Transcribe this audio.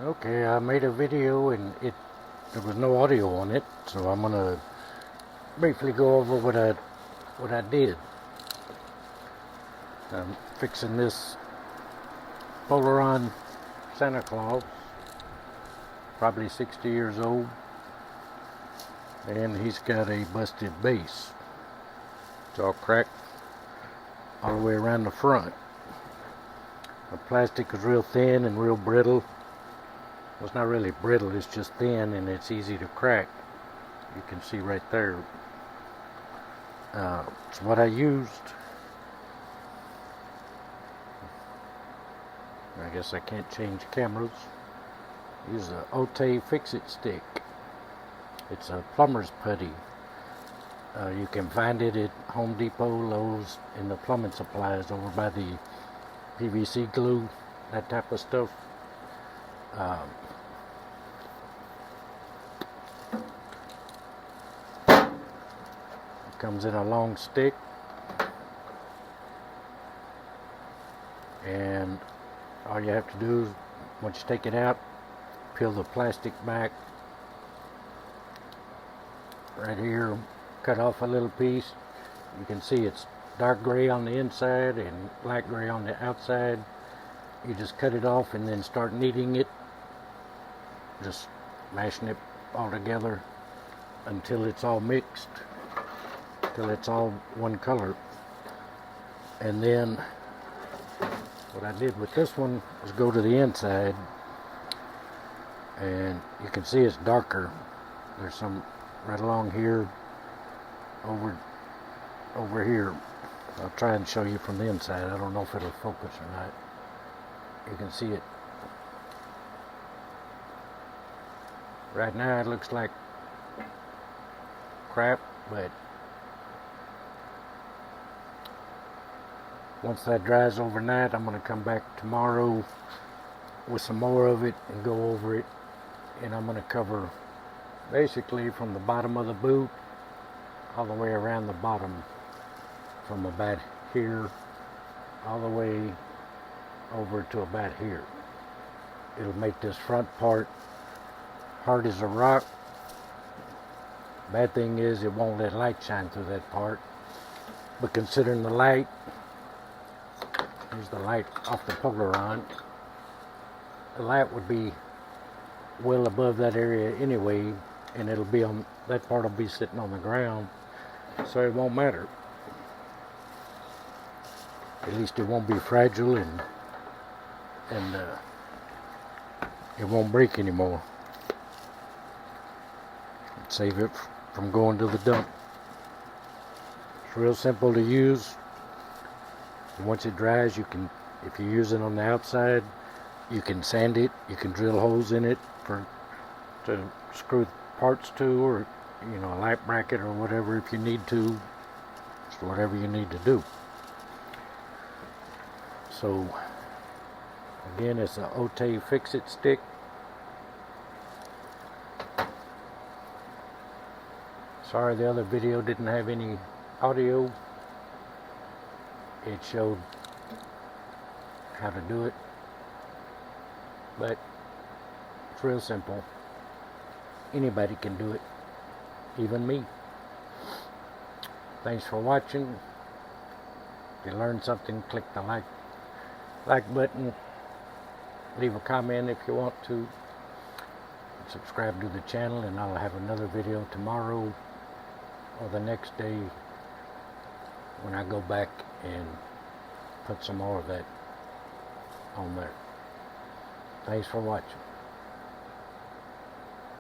Okay, I made a video and there was no audio on it, so I'm gonna briefly go over what I did. I'm fixing this Polaron Santa Claus, probably 60 years old, and he's got a busted base. It's all cracked all the way around the front. The plastic is real thin and real brittle. Well, it's not really brittle, it's just thin and it's easy to crack. You can see right there. It's what I used. I guess I can't change cameras. Use a Otay Fix-It Stick. It's a plumber's putty. You can find it at Home Depot, Lowe's, in the plumbing supplies over by the PVC glue, that type of stuff. It comes in a long stick, and all you have to do is, once you take it out, peel the plastic back right here, cut off a little piece. You can see it's dark gray on the inside and light gray on the outside. You just cut it off and then start kneading it, just mashing it all together until it's all mixed, till it's all one color. And then what I did with this one was go to the inside, and you can see it's darker. There's some right along here, over here. I'll try and show you from the inside. I don't know if it'll focus or not. You can see it. Right now it looks like crap, but once that dries overnight, I'm going to come back tomorrow with some more of it and go over it, and I'm going to cover basically from the bottom of the boot all the way around the bottom, from about here all the way over to about here. It'll make this front part hard as a rock. Bad thing is it won't let light shine through that part, but considering the light, here's the light off the Polaron, the light would be well above that area anyway, and it'll be on, that part will be sitting on the ground, so it won't matter. At least it won't be fragile, and it won't break anymore. Save it from going to the dump. It's real simple to use. Once it dries, you can, if you use it on the outside, you can sand it, you can drill holes in it to screw parts to, or a light bracket or whatever if you need to. It's whatever you need to do. So again, it's a Otay Fix-It Stick. Sorry the other video didn't have any audio. It showed how to do it, but it's real simple. Anybody can do it, even me. Thanks for watching. If you learned something, click the like button. Leave a comment if you want to. Subscribe to the channel, and I'll have another video tomorrow or the next day when I go back and put some more of that on there. Thanks for watching.